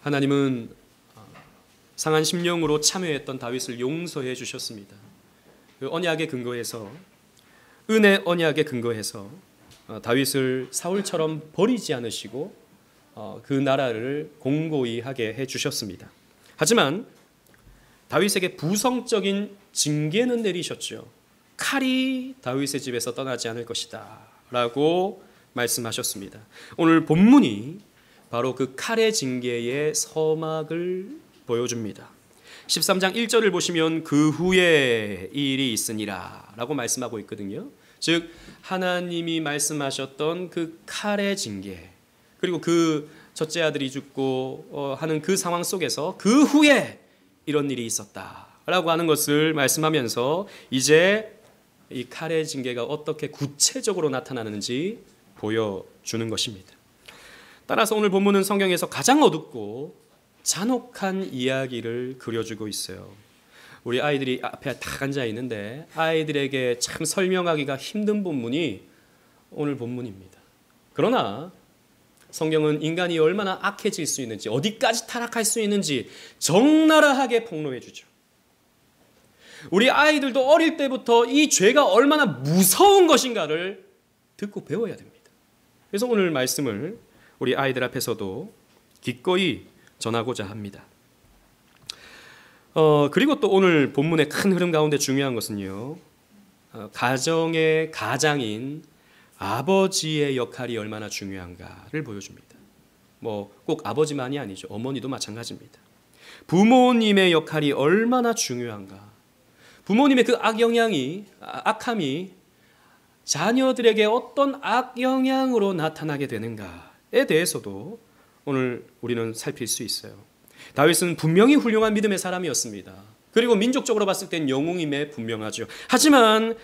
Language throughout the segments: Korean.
하나님은 상한 심령으로 참회했던 다윗을 용서해 주셨습니다. 그 언약에 근거해서, 은혜 언약에 근거해서 다윗을 사울처럼 버리지 않으시고 그 나라를 공고히 하게 해 주셨습니다. 하지만 다윗에게 부성적인 징계는 내리셨죠. 칼이 다윗의 집에서 떠나지 않을 것이다 라고 말씀하셨습니다. 오늘 본문이 바로 그 칼의 징계의 서막을 보여줍니다. 13장 1절을 보시면 그 후에 이 일이 있으니라 라고 말씀하고 있거든요. 즉 하나님이 말씀하셨던 그 칼의 징계, 그리고 그 첫째 아들이 죽고 하는 그 상황 속에서 그 후에 이런 일이 있었다라고 하는 것을 말씀하면서 이제 이 칼의 징계가 어떻게 구체적으로 나타나는지 보여주는 것입니다. 따라서 오늘 본문은 성경에서 가장 어둡고 잔혹한 이야기를 그려주고 있어요. 우리 아이들이 앞에 딱 앉아 있는데 아이들에게 참 설명하기가 힘든 본문이 오늘 본문입니다. 그러나 성경은 인간이 얼마나 악해질 수 있는지, 어디까지 타락할 수 있는지 적나라하게 폭로해 주죠. 우리 아이들도 어릴 때부터 이 죄가 얼마나 무서운 것인가를 듣고 배워야 됩니다. 그래서 오늘 말씀을 우리 아이들 앞에서도 기꺼이 전하고자 합니다. 그리고 또 오늘 본문의 큰 흐름 가운데 중요한 것은요, 가정의 가장인 아버지의 역할이 얼마나 중요한가를 보여줍니다. 뭐 꼭 아버지만이 아니죠. 어머니도 마찬가지입니다. 부모님의 역할이 얼마나 중요한가. 부모님의 그 악함이 자녀들에게 어떤 악영향으로 나타나게 되는가에 대해서도 오늘 우리는 살필 수 있어요. 다윗은 분명히 훌륭한 믿음의 사람이었습니다. 그리고 민족적으로 봤을 땐 영웅임에 분명하죠. 하지만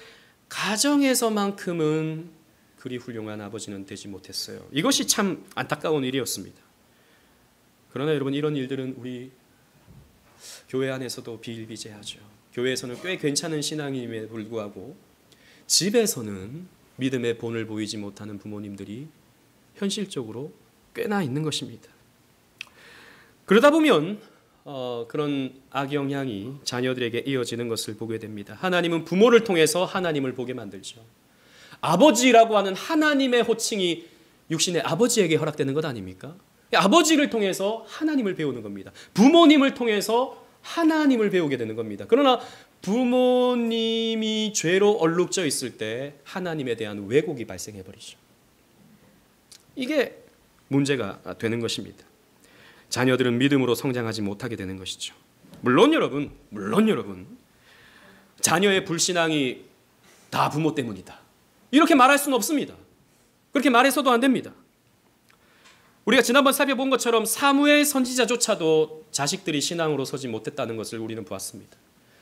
가정에서만큼은 그리 훌륭한 아버지는 되지 못했어요. 이것이 참 안타까운 일이었습니다. 그러나 여러분, 이런 일들은 우리 교회 안에서도 비일비재하죠. 교회에서는 꽤 괜찮은 신앙임에 불구하고 집에서는 믿음의 본을 보이지 못하는 부모님들이 현실적으로 꽤나 있는 것입니다. 그러다 보면 그런 악영향이 자녀들에게 이어지는 것을 보게 됩니다. 하나님은 부모를 통해서 하나님을 보게 만들죠. 아버지라고 하는 하나님의 호칭이 육신의 아버지에게 허락되는 것 아닙니까? 아버지를 통해서 하나님을 배우는 겁니다. 부모님을 통해서 하나님을 배우게 되는 겁니다. 그러나 부모님이 죄로 얼룩져 있을 때 하나님에 대한 왜곡이 발생해 버리죠. 이게 문제가 되는 것입니다. 자녀들은 믿음으로 성장하지 못하게 되는 것이죠. 물론 여러분, 자녀의 불신앙이 다 부모 때문이다, 이렇게 말할 수는 없습니다. 그렇게 말해서도 안 됩니다. 우리가 지난번 살펴본 것처럼 사무엘 선지자조차도 자식들이 신앙으로 서지 못했다는 것을 우리는 보았습니다.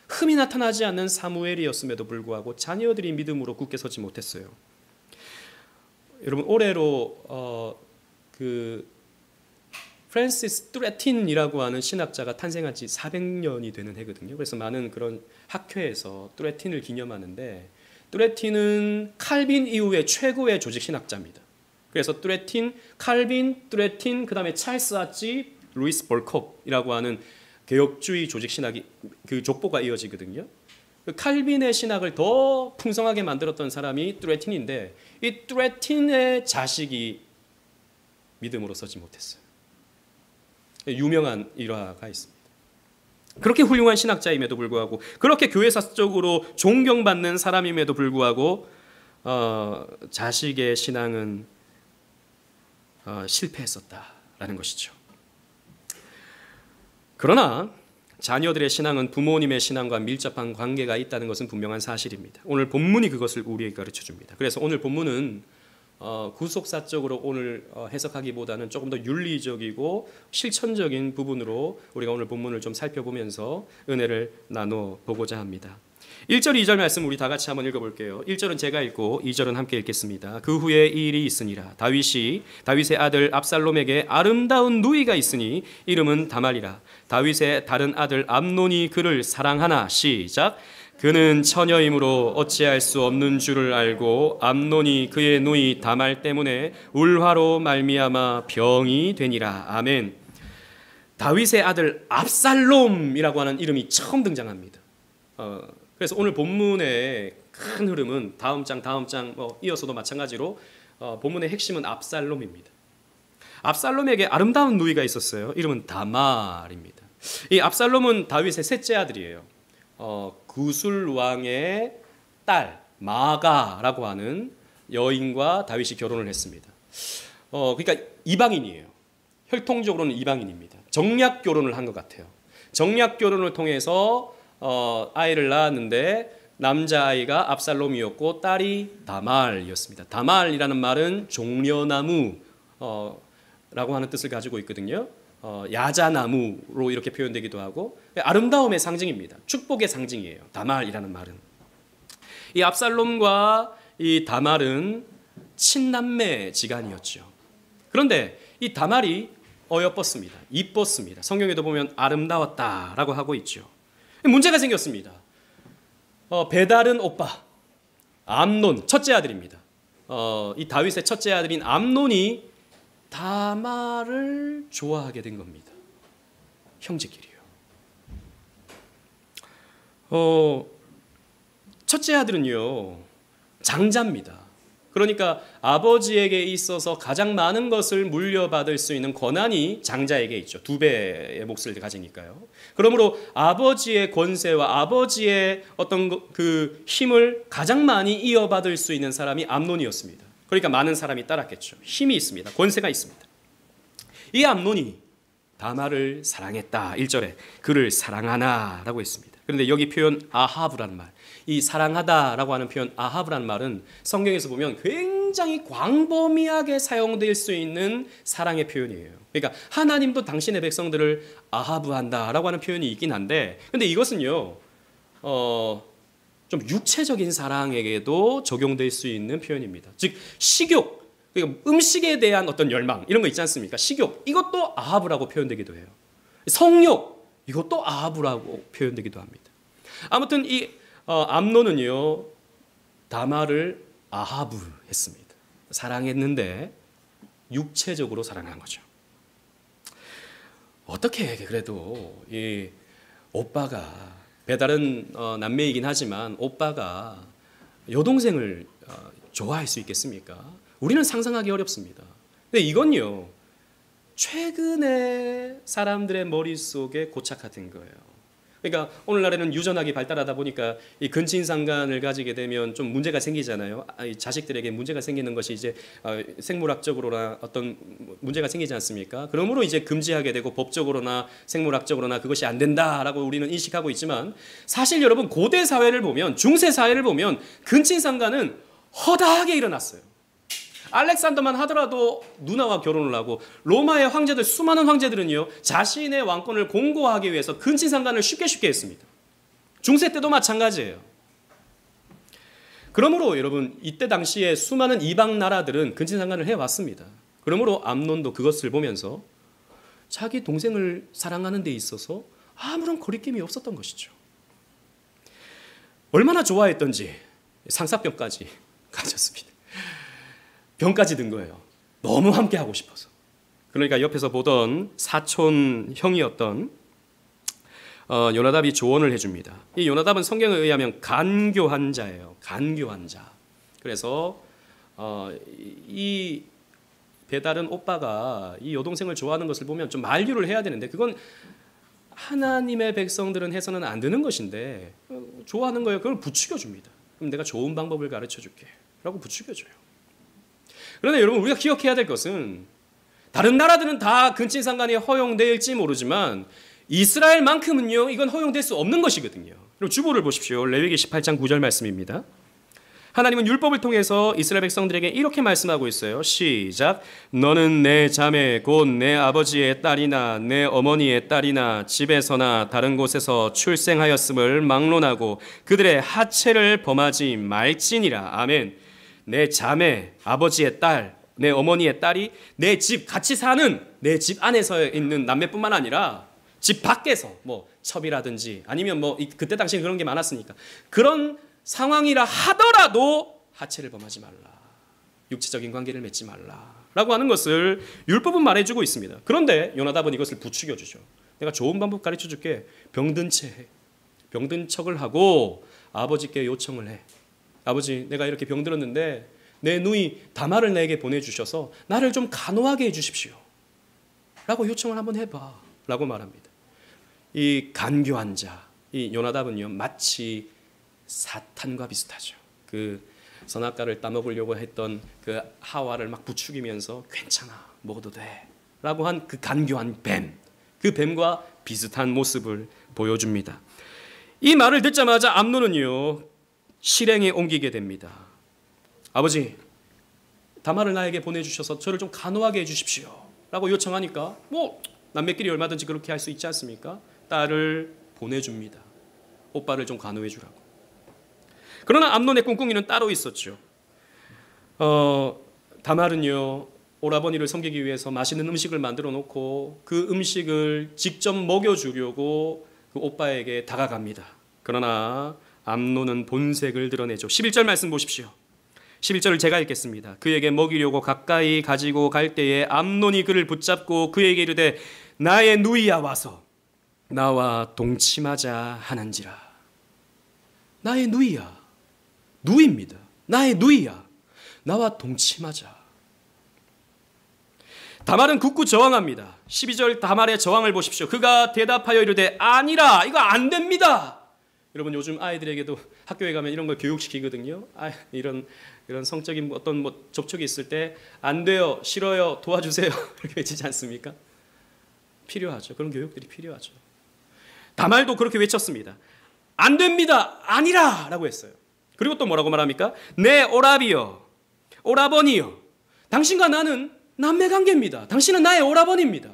흠이 나타나지 않는 사무엘이었음에도 불구하고 자녀들이 믿음으로 굳게 서지 못했어요. 여러분, 올해로 프랜시스 뚜레틴이라고 하는 신학자가 탄생한 지 400년이 되는 해거든요. 그래서 많은 그런 학회에서 뚜레틴을 기념하는데, 뚜레틴은 칼빈 이후의 최고의 조직 신학자입니다. 그래서 뚜레틴, 칼빈, 뚜레틴, 그 다음에 찰스 하치, 루이스 볼컵이라고 하는 개혁주의 조직 신학이 그 족보가 이어지거든요. 그 칼빈의 신학을 더 풍성하게 만들었던 사람이 뚜레틴인데, 이 뚜레틴의 자식이 믿음으로 서지 못했어요. 유명한 일화가 있습니다. 그렇게 훌륭한 신학자임에도 불구하고, 그렇게 교회사적으로 존경받는 사람임에도 불구하고 자식의 신앙은 실패했었다라는 것이죠. 그러나 자녀들의 신앙은 부모님의 신앙과 밀접한 관계가 있다는 것은 분명한 사실입니다. 오늘 본문이 그것을 우리에게 가르쳐줍니다. 그래서 오늘 본문은 구속사적으로 오늘 해석하기보다는 조금 더 윤리적이고 실천적인 부분으로 우리가 오늘 본문을 좀 살펴보면서 은혜를 나눠 보고자 합니다. 1절 2절 말씀 우리 다 같이 한번 읽어볼게요. 1절은 제가 읽고 2절은 함께 읽겠습니다. 그 후에 이 일이 있으니라. 다윗의 아들 압살롬에게 아름다운 누이가 있으니 이름은 다말이라. 다윗의 다른 아들 암논이 그를 사랑하나. 시작. 그는 처녀이므로 어찌할 수 없는 줄을 알고 암논이 그의 누이 다말 때문에 울화로 말미암아 병이 되니라. 아멘. 다윗의 아들 압살롬이라고 하는 이름이 처음 등장합니다. 그래서 오늘 본문의 큰 흐름은 다음 장 이어서도 마찬가지로 본문의 핵심은 압살롬입니다. 압살롬에게 아름다운 누이가 있었어요. 이름은 다말입니다. 이 압살롬은 다윗의 셋째 아들이에요. 구술 왕의 딸 마가라고 하는 여인과 다윗이 결혼을 했습니다. 그러니까 이방인이에요. 혈통적으로는 이방인입니다. 정략 결혼을 한 것 같아요. 정략 결혼을 통해서 아이를 낳았는데 남자아이가 압살롬이었고 딸이 다말이었습니다. 다말이라는 말은 종려나무 라고 하는 뜻을 가지고 있거든요. 야자나무로 이렇게 표현되기도 하고 아름다움의 상징입니다. 축복의 상징이에요. 다말이라는 말은. 이 압살롬과 이 다말은 친남매 지간이었죠. 그런데 이 다말이 어여뻤습니다. 이뻤습니다. 성경에도 보면 아름다웠다라고 하고 있죠. 문제가 생겼습니다. 베달은 오빠 암논 첫째 아들입니다. 이 다윗의 첫째 아들인 암논이 다말을 좋아하게 된 겁니다. 형제끼리요. 첫째 아들은요 장자입니다. 그러니까 아버지에게 있어서 가장 많은 것을 물려받을 수 있는 권한이 장자에게 있죠. 2배의 몫을 가지니까요. 그러므로 아버지의 권세와 아버지의 어떤 그 힘을 가장 많이 이어받을 수 있는 사람이 암논이었습니다. 그러니까 많은 사람이 따랐겠죠. 힘이 있습니다. 권세가 있습니다. 이 암논이 다말을 사랑했다. 1절에 그를 사랑하나라고 했습니다. 그런데 여기 표현 아하브라는 말, 이 사랑하다라고 하는 표현 아하브라는 말은 성경에서 보면 굉장히 광범위하게 사용될 수 있는 사랑의 표현이에요. 그러니까 하나님도 당신의 백성들을 아하브한다라고 하는 표현이 있긴 한데, 근데 이것은요 좀 육체적인 사랑에게도 적용될 수 있는 표현입니다. 즉 식욕, 그러니까 음식에 대한 어떤 열망 이런 거 있지 않습니까? 식욕, 이것도 아하브라고 표현되기도 해요. 성욕, 이것도 아하브라고 표현되기도 합니다. 아무튼 이 암논은요 다말을 아하브했습니다. 사랑했는데 육체적으로 사랑한 거죠. 어떻게 그래도 이 오빠가, 베달은 남매이긴 하지만 오빠가 여동생을 좋아할 수 있겠습니까? 우리는 상상하기 어렵습니다. 근데 이건요 최근에 사람들의 머릿속에 고착화된 거예요. 그러니까 오늘날에는 유전학이 발달하다 보니까 이 근친상간을 가지게 되면 좀 문제가 생기잖아요. 자식들에게 문제가 생기는 것이 이제 생물학적으로나 어떤 문제가 생기지 않습니까? 그러므로 이제 금지하게 되고 법적으로나 생물학적으로나 그것이 안 된다라고 우리는 인식하고 있지만, 사실 여러분 고대 사회를 보면, 중세 사회를 보면 근친상간은 허다하게 일어났어요. 알렉산더만 하더라도 누나와 결혼을 하고, 로마의 황제들, 수많은 황제들은요 자신의 왕권을 공고하기 위해서 근친상간을 쉽게 했습니다. 중세 때도 마찬가지예요. 그러므로 여러분 이때 당시에 수많은 이방 나라들은 근친상간을 해왔습니다. 그러므로 암논도 그것을 보면서 자기 동생을 사랑하는 데 있어서 아무런 거리낌이 없었던 것이죠. 얼마나 좋아했던지 상사병까지 가졌습니다. 병까지 든 거예요. 너무 함께 하고 싶어서. 그러니까 옆에서 보던 사촌 형이었던 요나답이 조언을 해줍니다. 이 요나답은 성경에 의하면 간교한 자예요. 간교한 자. 그래서 이 베달은 오빠가 이 여동생을 좋아하는 것을 보면 좀 만류를 해야 되는데, 그건 하나님의 백성들은 해서는 안 되는 것인데 좋아하는 거예요. 그걸 부추겨줍니다. 그럼 내가 좋은 방법을 가르쳐줄게 라고 부추겨줘요. 그런데 여러분 우리가 기억해야 될 것은, 다른 나라들은 다 근친상간이 허용될지 모르지만 이스라엘만큼은요 이건 허용될 수 없는 것이거든요. 그리고 주보를 보십시오. 레위기 18장 9절 말씀입니다. 하나님은 율법을 통해서 이스라엘 백성들에게 이렇게 말씀하고 있어요. 시작. 너는 내 자매 곧 내 아버지의 딸이나 내 어머니의 딸이나 집에서나 다른 곳에서 출생하였음을 막론하고 그들의 하체를 범하지 말지니라. 아멘. 내 자매, 아버지의 딸, 내 어머니의 딸이 내 집, 같이 사는 내 집 안에서 있는 남매뿐만 아니라 집 밖에서 뭐 첩이라든지 아니면 뭐 그때 당시에 그런 게 많았으니까 그런 상황이라 하더라도 하체를 범하지 말라. 육체적인 관계를 맺지 말라라고 하는 것을 율법은 말해주고 있습니다. 그런데 요나답은 이것을 부추겨주죠. 내가 좋은 방법 가르쳐줄게. 병든 채 해. 병든 척을 하고 아버지께 요청을 해. 아버지, 내가 이렇게 병들었는데 내 누이 다말을 나에게 보내주셔서 나를 좀 간호하게 해주십시오 라고 요청을 한번 해봐 라고 말합니다. 이 간교한 자, 이 요나답은요 마치 사탄과 비슷하죠. 그 선악과를 따먹으려고 했던 그 하와를 막 부추기면서 괜찮아 먹어도 돼 라고 한 그 간교한 뱀, 그 뱀과 비슷한 모습을 보여줍니다. 이 말을 듣자마자 암논은요 실행에 옮기게 됩니다. 아버지, 다말을 나에게 보내주셔서 저를 좀 간호하게 해주십시오 라고 요청하니까 뭐 남매끼리 얼마든지 그렇게 할 수 있지 않습니까? 딸을 보내줍니다. 오빠를 좀 간호해 주라고. 그러나 암논의 꿍꿍이는 따로 있었죠. 다말은요 오라버니를 섬기기 위해서 맛있는 음식을 만들어 놓고 그 음식을 직접 먹여주려고 그 오빠에게 다가갑니다. 그러나 암논은 본색을 드러내죠. 11절 말씀 보십시오. 11절을 제가 읽겠습니다. 그에게 먹이려고 가까이 가지고 갈 때에 암논이 그를 붙잡고 그에게 이르되 나의 누이야 와서 나와 동침하자 하는지라. 나의 누이야. 누이입니다. 나의 누이야. 나와 동침하자. 다말은 굳고 저항합니다. 12절 다말의 저항을 보십시오. 그가 대답하여 이르되 아니라 이거 안 됩니다. 여러분 요즘 아이들에게도 학교에 가면 이런 걸 교육시키거든요. 이런 성적인 어떤 접촉이 있을 때 안 돼요, 싫어요, 도와주세요 이렇게 외치지 않습니까? 필요하죠. 그런 교육들이 필요하죠. 다말도 그렇게 외쳤습니다. 안 됩니다. 아니라 라고 했어요. 그리고 또 뭐라고 말합니까? 내 오라비여, 오라버니여, 당신과 나는 남매관계입니다. 당신은 나의 오라버니입니다.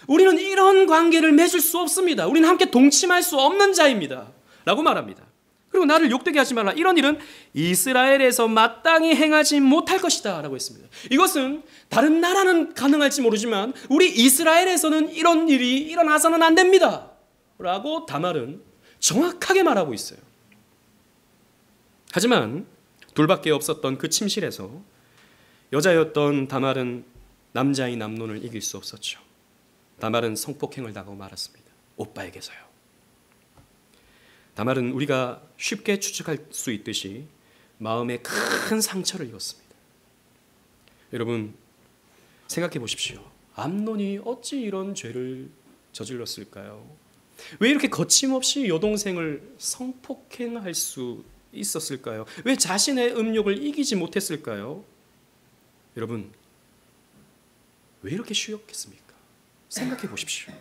우리는 이런 관계를 맺을 수 없습니다. 우리는 함께 동침할 수 없는 자입니다 라고 말합니다. 그리고 나를 욕되게 하지 말라. 이런 일은 이스라엘에서 마땅히 행하지 못할 것이다 라고 했습니다. 이것은 다른 나라는 가능할지 모르지만 우리 이스라엘에서는 이런 일이 일어나서는 안 됩니다 라고 다말은 정확하게 말하고 있어요. 하지만 둘밖에 없었던 그 침실에서 여자였던 다말은 남자인 암논을 이길 수 없었죠. 다말은 성폭행을 당하고 말았습니다. 오빠에게서요. 다말은 우리가 쉽게 추측할 수 있듯이 마음에 큰 상처를 입었습니다. 여러분 생각해 보십시오. 암논이 어찌 이런 죄를 저질렀을까요? 왜 이렇게 거침없이 여동생을 성폭행할 수 있었을까요? 왜 자신의 음욕을 이기지 못했을까요? 여러분 왜 이렇게 쉬웠겠습니까? 생각해 보십시오.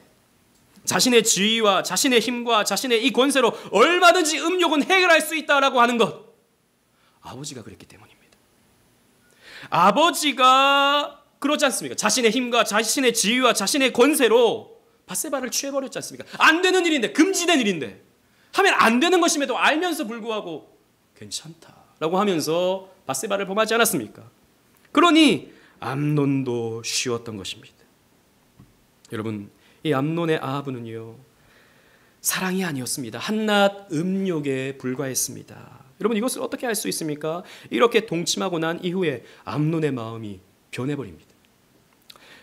자신의 지위와 자신의 힘과 자신의 이 권세로 얼마든지 음욕은 해결할 수 있다라고 하는 것, 아버지가 그랬기 때문입니다. 아버지가 그렇지 않습니까? 자신의 힘과 자신의 지위와 자신의 권세로 밧세바를 취해버렸지 않습니까? 안 되는 일인데, 금지된 일인데 하면 안 되는 것임에도 알면서 불구하고 괜찮다라고 하면서 밧세바를 범하지 않았습니까? 그러니 암논도 쉬웠던 것입니다. 여러분 이 암논의 아합은요 사랑이 아니었습니다. 한낱 음욕에 불과했습니다. 여러분 이것을 어떻게 알 수 있습니까? 이렇게 동침하고 난 이후에 암논의 마음이 변해버립니다.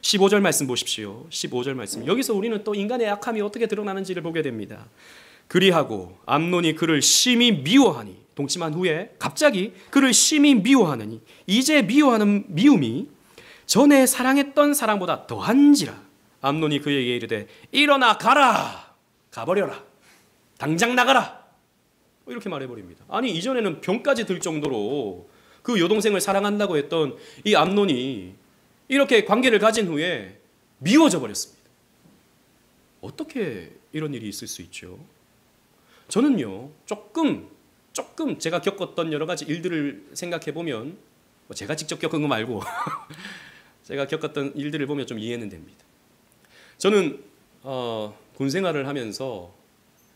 15절 말씀 보십시오. 15절 말씀. 여기서 우리는 또 인간의 약함이 어떻게 드러나는지를 보게 됩니다. 그리하고 암논이 그를 심히 미워하니, 동침한 후에 갑자기 그를 심히 미워하느니 이제 미워하는 미움이 전에 사랑했던 사랑보다 더한지라. 암논이 그에게 이르되 일어나 가라, 가버려라, 당장 나가라, 이렇게 말해버립니다. 아니 이전에는 병까지 들 정도로 그 여동생을 사랑한다고 했던 이 암논이 이렇게 관계를 가진 후에 미워져 버렸습니다. 어떻게 이런 일이 있을 수 있죠? 저는요 조금 제가 겪었던 여러 가지 일들을 생각해 보면, 제가 직접 겪은 거 말고 제가 겪었던 일들을 보면 좀 이해는 됩니다. 저는 군 생활을 하면서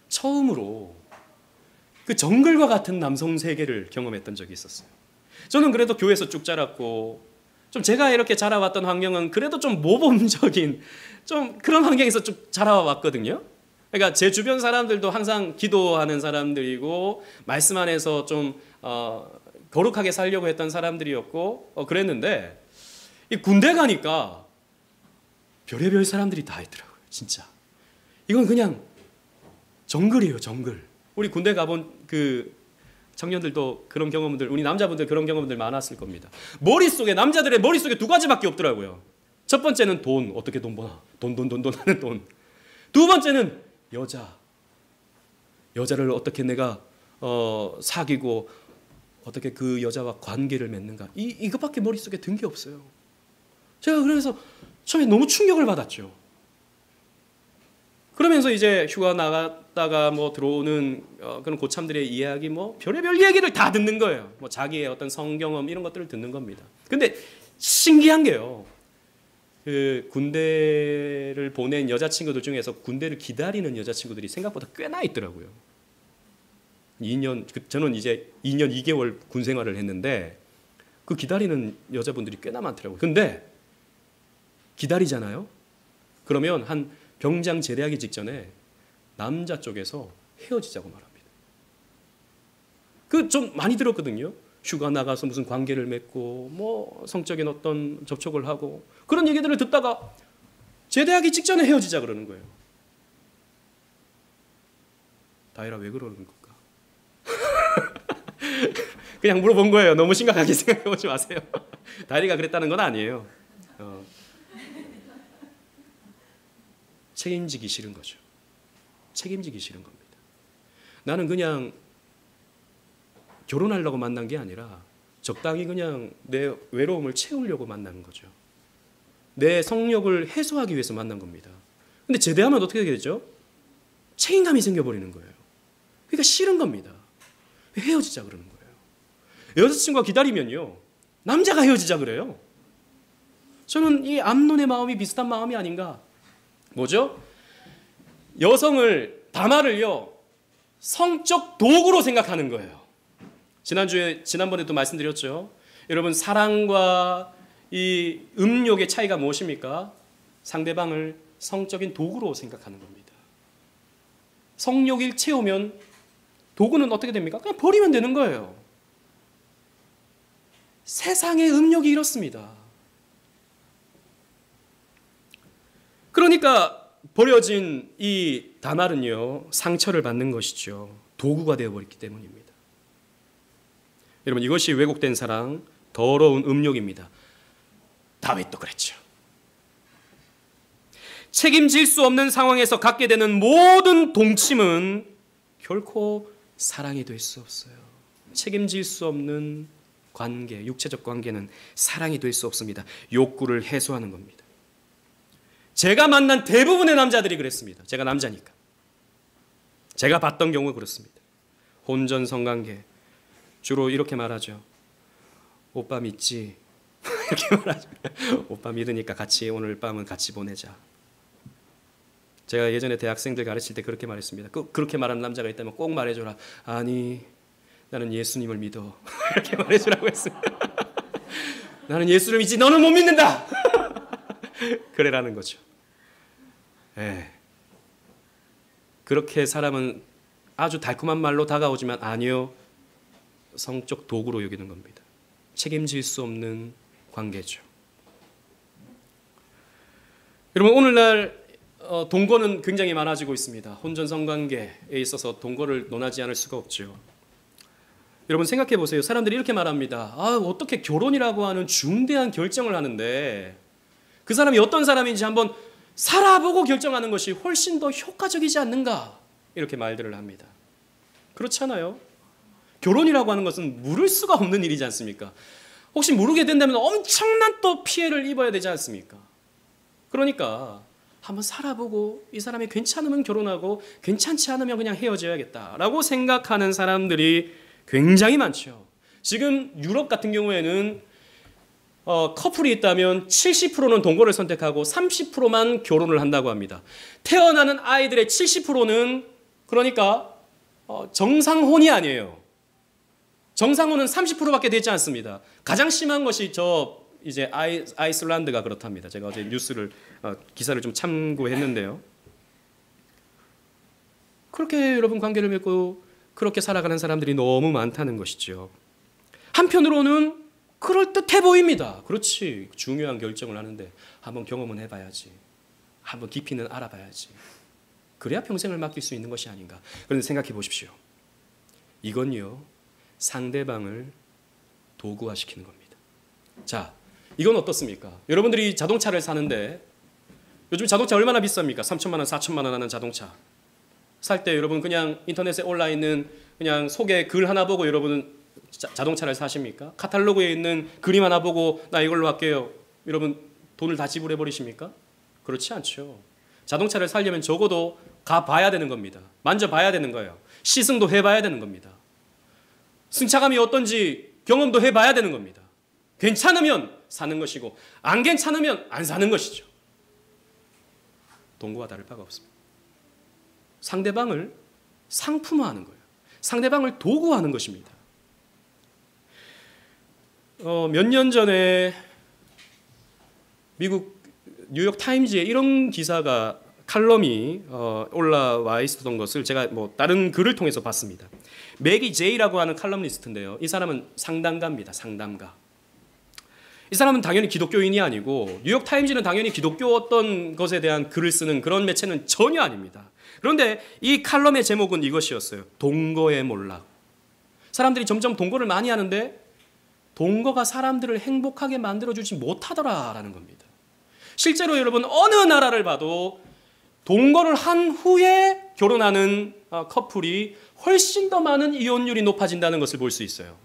처음으로 그 정글과 같은 남성 세계를 경험했던 적이 있었어요. 저는 그래도 교회에서 쭉 자랐고 좀 제가 이렇게 자라왔던 환경은 그래도 좀 모범적인 좀 그런 환경에서 쭉 자라왔거든요. 그러니까 제 주변 사람들도 항상 기도하는 사람들이고 말씀 안에서 좀 거룩하게 살려고 했던 사람들이었고 그랬는데 이 군대 가니까 별의별 사람들이 다 있더라고요. 진짜 이건 그냥 정글이에요. 정글. 우리 군대 가본 그 청년들도 그런 경험들, 우리 남자분들 그런 경험들 많았을 겁니다. 머릿속에, 남자들의 머릿속에 두 가지밖에 없더라고요. 첫 번째는 돈, 어떻게 돈 버나, 돈 하는 돈. 두 번째는 여자를 어떻게 내가 사귀고 어떻게 그 여자와 관계를 맺는가, 이것밖에 머릿속에 든 게 없어요. 제가 그래서 처음에 너무 충격을 받았죠. 그러면서 이제 휴가 나갔다가 뭐 들어오는 그런 고참들의 이야기, 뭐 별의별 얘기를 다 듣는 거예요. 뭐 자기의 어떤 성경험 이런 것들을 듣는 겁니다. 근데 신기한 게요, 그 군대를 보낸 여자친구들 중에서 군대를 기다리는 여자친구들이 생각보다 꽤나 있더라고요. 2년, 저는 이제 2년 2개월 군 생활을 했는데 그 기다리는 여자분들이 꽤나 많더라고요. 근데 기다리잖아요. 그러면 한 병장 제대하기 직전에 남자 쪽에서 헤어지자고 말합니다. 그 좀 많이 들었거든요. 휴가 나가서 무슨 관계를 맺고 뭐 성적인 어떤 접촉을 하고 그런 얘기들을 듣다가 제대하기 직전에 헤어지자 그러는 거예요. 다이라 왜 그러는 걸까? 그냥 물어본 거예요. 너무 심각하게 생각해 보지 마세요. 다이가 그랬다는 건 아니에요. 책임지기 싫은 거죠. 책임지기 싫은 겁니다. 나는 그냥 결혼하려고 만난 게 아니라 적당히 그냥 내 외로움을 채우려고 만나는 거죠. 내 성욕을 해소하기 위해서 만난 겁니다. 근데 제대하면 어떻게 되죠? 책임감이 생겨버리는 거예요. 그러니까 싫은 겁니다. 헤어지자 그러는 거예요. 여자친구가 기다리면요, 남자가 헤어지자 그래요. 저는 이 암논의 마음이 비슷한 마음이 아닌가. 뭐죠? 여성을, 다말을요, 성적 도구로 생각하는 거예요. 지난번에도 말씀드렸죠. 여러분, 사랑과 이 음욕의 차이가 무엇입니까? 상대방을 성적인 도구로 생각하는 겁니다. 성욕을 채우면 도구는 어떻게 됩니까? 그냥 버리면 되는 거예요. 세상의 음욕이 이렇습니다. 그러니까 버려진 이 다말은요, 상처를 받는 것이죠. 도구가 되어버렸기 때문입니다. 여러분, 이것이 왜곡된 사랑, 더러운 음욕입니다. 다윗도 그랬죠. 책임질 수 없는 상황에서 갖게 되는 모든 동침은 결코 사랑이 될 수 없어요. 책임질 수 없는 관계, 육체적 관계는 사랑이 될 수 없습니다. 욕구를 해소하는 겁니다. 제가 만난 대부분의 남자들이 그랬습니다. 제가 남자니까. 제가 봤던 경우 그렇습니다. 혼전 성관계. 주로 이렇게 말하죠. 오빠 믿지? 이렇게 말하죠. 오빠 믿으니까 같이 오늘 밤은 같이 보내자. 제가 예전에 대학생들 가르칠 때 그렇게 말했습니다. 그렇게 말하는 남자가 있다면 꼭 말해줘라. 아니, 나는 예수님을 믿어. 이렇게 말해주라고 했습니다. 나는 예수를 믿지, 너는 못 믿는다. 그래라는 거죠. 네. 그렇게 사람은 아주 달콤한 말로 다가오지만 아니요, 성적 도구로 여기는 겁니다. 책임질 수 없는 관계죠. 여러분, 오늘날 동거는 굉장히 많아지고 있습니다. 혼전 성관계에 있어서 동거를 논하지 않을 수가 없죠. 여러분, 생각해 보세요. 사람들이 이렇게 말합니다. 어떻게 결혼이라고 하는 중대한 결정을 하는데 그 사람이 어떤 사람인지 한번 살아보고 결정하는 것이 훨씬 더 효과적이지 않는가, 이렇게 말들을 합니다. 그렇잖아요. 결혼이라고 하는 것은 물을 수가 없는 일이지 않습니까? 혹시 모르게 된다면 엄청난 또 피해를 입어야 되지 않습니까? 그러니까 한번 살아보고 이 사람이 괜찮으면 결혼하고 괜찮지 않으면 그냥 헤어져야겠다라고 생각하는 사람들이 굉장히 많죠. 지금 유럽 같은 경우에는 커플이 있다면 70%는 동거를 선택하고 30%만 결혼을 한다고 합니다. 태어나는 아이들의 70%는 그러니까 정상혼이 아니에요. 정상혼은 30%밖에 되지 않습니다. 가장 심한 것이 이제 아이슬란드가 그렇답니다. 제가 어제 기사를 좀 참고했는데요. 그렇게 여러분 관계를 맺고 그렇게 살아가는 사람들이 너무 많다는 것이죠. 한편으로는 그럴듯해 보입니다. 그렇지, 중요한 결정을 하는데 한번 경험은 해봐야지. 한번 깊이는 알아봐야지. 그래야 평생을 맡길 수 있는 것이 아닌가. 그런데 생각해 보십시오. 이건요, 상대방을 도구화시키는 겁니다. 자, 이건 어떻습니까? 여러분들이 자동차를 사는데 요즘 자동차 얼마나 비쌉니까? 3천만 원, 4천만 원 하는 자동차. 살 때 여러분 그냥 인터넷에 올라 있는 그냥 소개 글 하나 보고 여러분은 자동차를 사십니까? 카탈로그에 있는 그림 하나 보고 나 이걸로 할게요. 여러분 돈을 다 지불해 버리십니까? 그렇지 않죠. 자동차를 살려면 적어도 가봐야 되는 겁니다. 만져봐야 되는 거예요. 시승도 해봐야 되는 겁니다. 승차감이 어떤지 경험도 해봐야 되는 겁니다. 괜찮으면 사는 것이고 안 괜찮으면 안 사는 것이죠. 동거와 다를 바가 없습니다. 상대방을 상품화하는 거예요. 상대방을 도구화하는 것입니다. 몇 년 전에 미국 뉴욕 타임즈에 이런 기사가 칼럼이 올라와 있었던 것을 제가 뭐 다른 글을 통해서 봤습니다. 매기 제이라고 하는 칼럼니스트인데요. 이 사람은 상담가입니다. 상담가. 이 사람은 당연히 기독교인이 아니고 뉴욕 타임즈는 당연히 기독교 어떤 것에 대한 글을 쓰는 그런 매체는 전혀 아닙니다. 그런데 이 칼럼의 제목은 이것이었어요. 동거의 몰락. 사람들이 점점 동거를 많이 하는데 동거가 사람들을 행복하게 만들어주지 못하더라라는 겁니다. 실제로 여러분 어느 나라를 봐도 동거를 한 후에 결혼하는 커플이 훨씬 더 많은 이혼율이 높아진다는 것을 볼 수 있어요.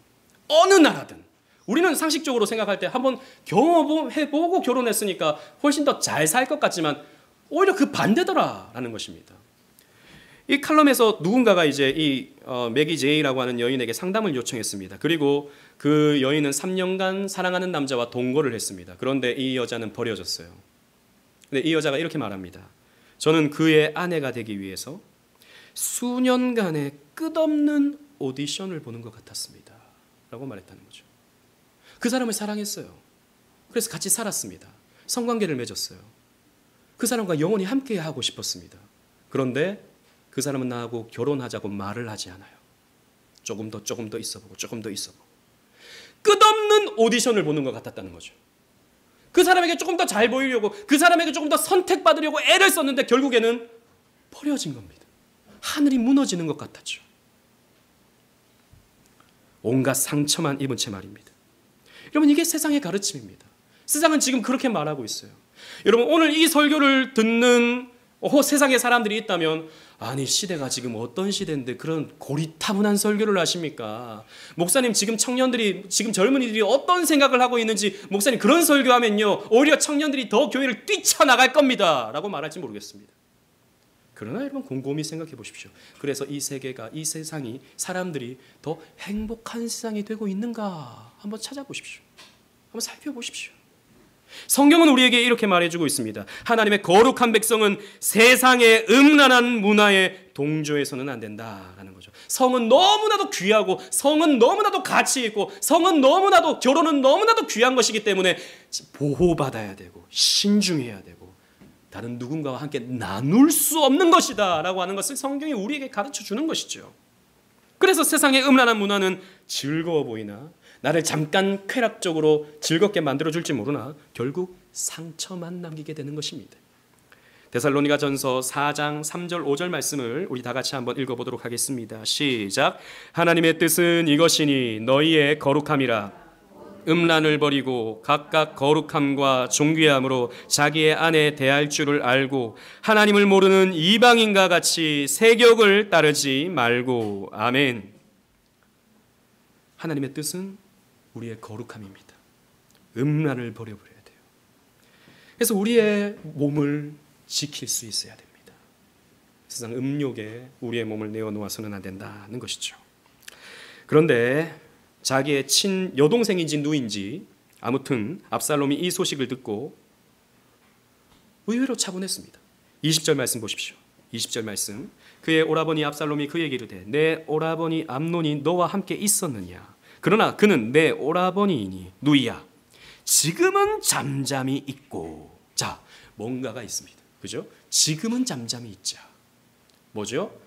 어느 나라든. 우리는 상식적으로 생각할 때 한번 경험해보고 결혼했으니까 훨씬 더 잘 살 것 같지만 오히려 그 반대더라라는 것입니다. 이 칼럼에서 누군가가 이제 이 매기 제이라고 하는 여인에게 상담을 요청했습니다. 그리고 그 여인은 3년간 사랑하는 남자와 동거를 했습니다. 그런데 이 여자는 버려졌어요. 근데 이 여자가 이렇게 말합니다. 저는 그의 아내가 되기 위해서 수년간의 끝없는 오디션을 보는 것 같았습니다. 라고 말했다는 거죠. 그 사람을 사랑했어요. 그래서 같이 살았습니다. 성관계를 맺었어요. 그 사람과 영원히 함께 하고 싶었습니다. 그런데 그 사람은 나하고 결혼하자고 말을 하지 않아요. 조금 더 있어보고 조금 더 있어보고. 끝없는 오디션을 보는 것 같았다는 거죠. 그 사람에게 조금 더 잘 보이려고 그 사람에게 조금 더 선택받으려고 애를 썼는데 결국에는 버려진 겁니다. 하늘이 무너지는 것 같았죠. 온갖 상처만 입은 채 말입니다. 여러분 이게 세상의 가르침입니다. 세상은 지금 그렇게 말하고 있어요. 여러분 오늘 이 설교를 듣는 세상에 사람들이 있다면 아니 시대가 지금 어떤 시대인데 그런 고리타분한 설교를 하십니까? 목사님 지금 청년들이 지금 젊은이들이 어떤 생각을 하고 있는지 목사님 그런 설교하면요 오히려 청년들이 더 교회를 뛰쳐나갈 겁니다 라고 말할지 모르겠습니다. 그러나 여러분 곰곰이 생각해 보십시오. 그래서 이 세계가 이 세상이 사람들이 더 행복한 세상이 되고 있는가 한번 찾아보십시오. 한번 살펴보십시오. 성경은 우리에게 이렇게 말해주고 있습니다. 하나님의 거룩한 백성은 세상의 음란한 문화에 동조해서는 안 된다라는 거죠. 성은 너무나도 귀하고 성은 너무나도 가치 있고 성은 너무나도 결혼은 너무나도 귀한 것이기 때문에 보호받아야 되고 신중해야 되고 다른 누군가와 함께 나눌 수 없는 것이다 라고 하는 것을 성경이 우리에게 가르쳐주는 것이죠. 그래서 세상의 음란한 문화는 즐거워 보이나 나를 잠깐 쾌락적으로 즐겁게 만들어줄지 모르나 결국 상처만 남기게 되는 것입니다. 데살로니가전서 4장 3절 5절 말씀을 우리 다 같이 한번 읽어보도록 하겠습니다. 시작. 하나님의 뜻은 이것이니 너희의 거룩함이라. 음란을 버리고 각각 거룩함과 존귀함으로 자기의 아내 대할 줄을 알고 하나님을 모르는 이방인과 같이 세격을 따르지 말고. 아멘. 하나님의 뜻은 우리의 거룩함입니다. 음란을 버려버려야 돼요. 그래서 우리의 몸을 지킬 수 있어야 됩니다. 세상 음욕에 우리의 몸을 내어놓아서는 안 된다는 것이죠. 그런데 자기의 친 여동생인지 누인지 아무튼 압살롬이 이 소식을 듣고 의외로 차분했습니다. 20절 말씀 보십시오. 20절 말씀. 그의 오라버니 압살롬이 그에게 이르되 내 오라버니 암논이 너와 함께 있었느냐. 그러나 그는 내 오라버니이니 누이야. 지금은 잠잠히 있고. 자, 뭔가가 있습니다. 그죠? 지금은 잠잠히 있자. 뭐죠?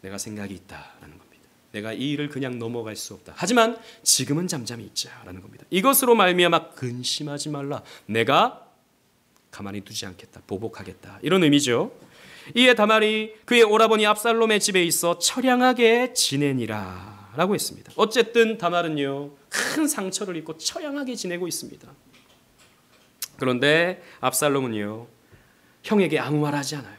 내가 생각이 있다라는 겁니다. 내가 이 일을 그냥 넘어갈 수 없다. 하지만 지금은 잠잠히 있자라는 겁니다. 이것으로 말미암아 근심하지 말라. 내가 가만히 두지 않겠다. 보복하겠다. 이런 의미죠. 이에 다말이 그의 오라버니 압살롬의 집에 있어 처량하게 지내니라 라고 했습니다. 어쨌든 다말은요, 큰 상처를 입고 처량하게 지내고 있습니다. 그런데 압살롬은요, 형에게 아무 말 하지 않아요.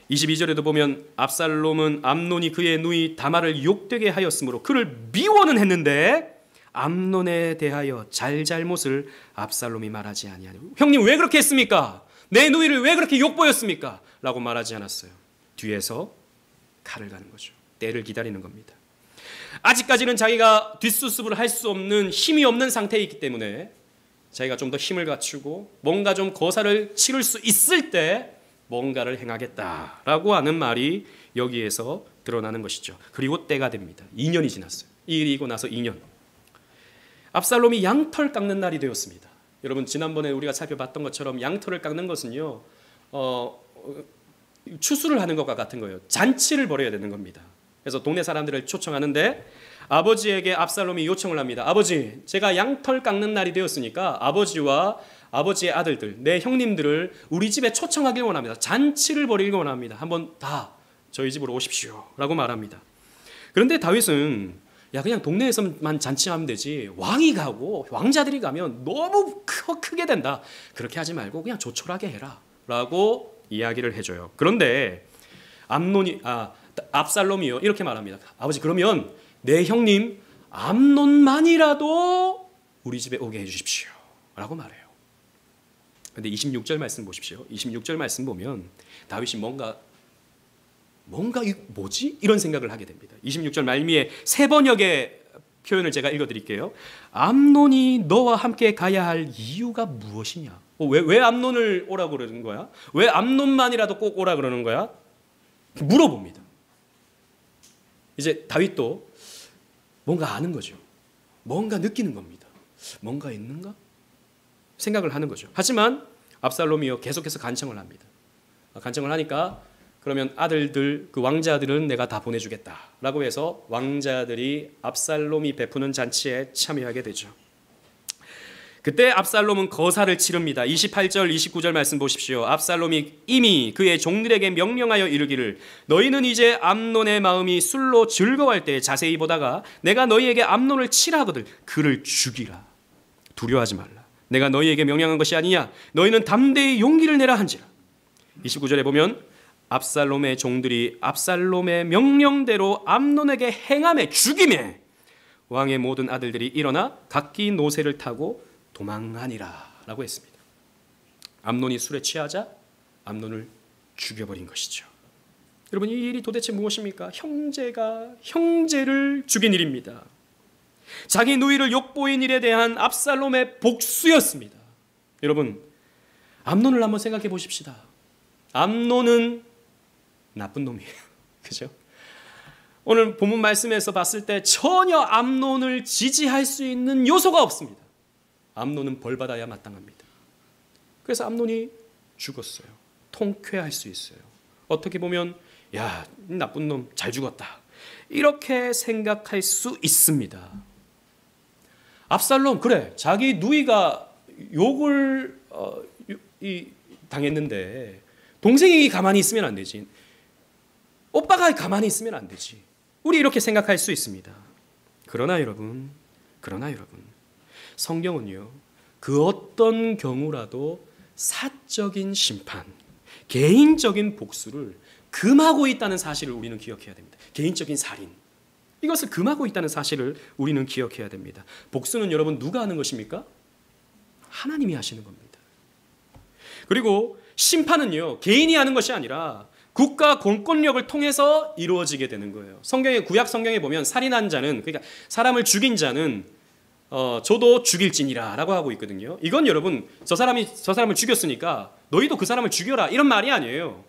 22절에도 보면 압살롬은 암논이 그의 누이 다말을 욕되게 하였으므로 그를 미워는 했는데 암논에 대하여 잘잘못을 압살롬이 말하지 아니하니. 형님 왜 그렇게 했습니까? 내 누이를 왜 그렇게 욕보였습니까? 라고 말하지 않았어요. 뒤에서 칼을 가는 거죠. 때를 기다리는 겁니다. 아직까지는 자기가 뒷수습을 할 수 없는, 힘이 없는 상태에 있기 때문에 자기가 좀 더 힘을 갖추고 뭔가 좀 거사를 치를 수 있을 때 뭔가를 행하겠다라고 하는 말이 여기에서 드러나는 것이죠. 그리고 때가 됩니다. 2년이 지났어요. 이 일이 있고 나서 2년. 압살롬이 양털 깎는 날이 되었습니다. 여러분 지난번에 우리가 살펴봤던 것처럼 양털을 깎는 것은요, 추수를 하는 것과 같은 거예요. 잔치를 벌여야 되는 겁니다. 그래서 동네 사람들을 초청하는데 아버지에게 압살롬이 요청을 합니다. 아버지, 제가 양털 깎는 날이 되었으니까 아버지와 아버지의 아들들, 내 형님들을 우리 집에 초청하길 원합니다. 잔치를 벌이길 원합니다. 한번 다 저희 집으로 오십시오 라고 말합니다. 그런데 다윗은 야, 그냥 동네에서만 잔치하면 되지, 왕이 가고 왕자들이 가면 너무 크게 된다. 그렇게 하지 말고 그냥 조촐하게 해라 라고 이야기를 해줘요. 그런데 압살롬이요, 이렇게 말합니다. 아버지, 그러면 내 형님 암논만이라도 우리 집에 오게 해주십시오 라고 말해요. 그런데 26절 말씀 보십시오. 26절 말씀 보면 다윗이 뭔가 뭐지? 이런 생각을 하게 됩니다. 26절 말미에 세 번역의 표현을 제가 읽어드릴게요. 암논이 너와 함께 가야 할 이유가 무엇이냐? 왜 암논을 오라고 그러는 거야? 왜 암논만이라도 꼭 오라 그러는 거야? 물어봅니다. 이제 다윗도 뭔가 아는 거죠. 뭔가 느끼는 겁니다. 뭔가 있는가? 생각을 하는 거죠. 하지만 압살롬이요, 계속해서 간청을 합니다. 간청을 하니까 그러면 아들들, 그 왕자들은 내가 다 보내주겠다라고 해서 왕자들이 압살롬이 베푸는 잔치에 참여하게 되죠. 그때 압살롬은 거사를 치릅니다. 28절, 29절 말씀 보십시오. 압살롬이 이미 그의 종들에게 명령하여 이르기를 너희는 이제 암논의 마음이 술로 즐거워할 때 자세히 보다가 내가 너희에게 암논을 치라 하거든 그를 죽이라. 두려워하지 말라. 내가 너희에게 명령한 것이 아니냐. 너희는 담대히 용기를 내라 한지라. 29절에 보면 압살롬의 종들이 압살롬의 명령대로 암논에게 행함에 죽임에 왕의 모든 아들들이 일어나 각기 노새를 타고 도망하니라 라고 했습니다. 암논이 술에 취하자 암논을 죽여버린 것이죠. 여러분, 이 일이 도대체 무엇입니까? 형제가 형제를 죽인 일입니다. 자기 누이를 욕보인 일에 대한 압살롬의 복수였습니다. 여러분, 암논을 한번 생각해 보십시다. 암논은 나쁜 놈이에요. 그죠? 오늘 본문 말씀에서 봤을 때 전혀 암논을 지지할 수 있는 요소가 없습니다. 암논은 벌받아야 마땅합니다. 그래서 암논이 죽었어요. 통쾌할 수 있어요. 어떻게 보면 야, 나쁜 놈 잘 죽었다, 이렇게 생각할 수 있습니다. 압살롬, 그래, 자기 누이가 욕을 당했는데 동생이 가만히 있으면 안 되지, 오빠가 가만히 있으면 안 되지, 우리 이렇게 생각할 수 있습니다. 그러나 여러분, 성경은요, 그 어떤 경우라도 사적인 심판, 개인적인 복수를 금하고 있다는 사실을 우리는 기억해야 됩니다. 개인적인 살인, 이것을 금하고 있다는 사실을 우리는 기억해야 됩니다. 복수는 여러분 누가 하는 것입니까? 하나님이 하시는 겁니다. 그리고 심판은요, 개인이 하는 것이 아니라 국가 공권력을 통해서 이루어지게 되는 거예요. 구약 성경에 보면 살인한 자는, 그러니까 사람을 죽인 자는 저도 죽일지니라 라고 하고 있거든요. 이건 여러분, 저 사람을 죽였으니까 너희도 그 사람을 죽여라, 이런 말이 아니에요.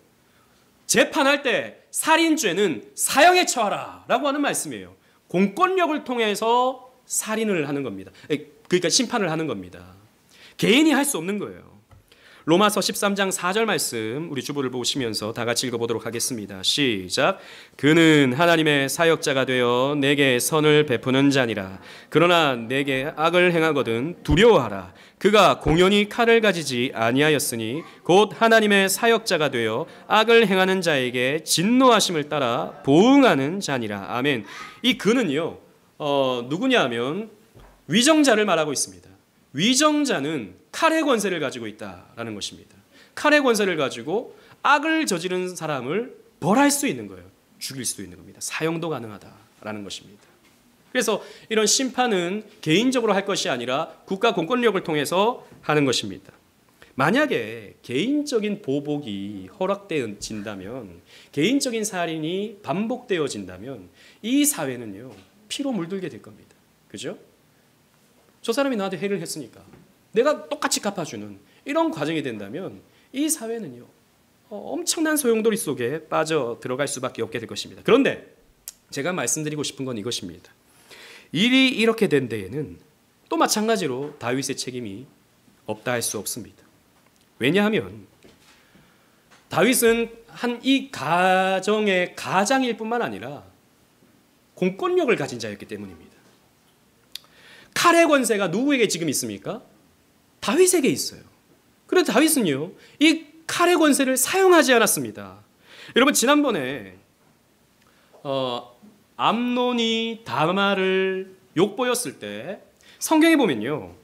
재판할 때 살인죄는 사형에 처하라 라고 하는 말씀이에요. 공권력을 통해서 살인을 하는 겁니다. 그러니까 심판을 하는 겁니다. 개인이 할 수 없는 거예요. 로마서 13장 4절 말씀 우리 주보를 보시면서 다 같이 읽어보도록 하겠습니다. 시작. 그는 하나님의 사역자가 되어 내게 선을 베푸는 자니라. 그러나 내게 악을 행하거든 두려워하라. 그가 공연히 칼을 가지지 아니하였으니 곧 하나님의 사역자가 되어 악을 행하는 자에게 진노하심을 따라 보응하는 자니라. 아멘. 이 그는요 누구냐 하면 위정자를 말하고 있습니다. 위정자는 칼의 권세를 가지고 있다라는 것입니다. 칼의 권세를 가지고 악을 저지른 사람을 벌할 수 있는 거예요. 죽일 수 있는 겁니다. 사형도 가능하다라는 것입니다. 그래서 이런 심판은 개인적으로 할 것이 아니라 국가 공권력을 통해서 하는 것입니다. 만약에 개인적인 보복이 허락되어진다면, 개인적인 살인이 반복되어진다면 이 사회는요 피로 물들게 될 겁니다. 그죠? 저 사람이 나한테 해를 했으니까 내가 똑같이 갚아주는 이런 과정이 된다면 이 사회는요 엄청난 소용돌이 속에 빠져 들어갈 수밖에 없게 될 것입니다. 그런데 제가 말씀드리고 싶은 건 이것입니다. 일이 이렇게 된 데에는 또 마찬가지로 다윗의 책임이 없다 할 수 없습니다. 왜냐하면 다윗은 한 이 가정의 가장일 뿐만 아니라 공권력을 가진 자였기 때문입니다. 칼의 권세가 누구에게 지금 있습니까? 다윗에게 있어요. 그런데 다윗은요 이 칼의 권세를 사용하지 않았습니다. 여러분 지난번에 암논이 다말을 욕보였을 때 성경에 보면요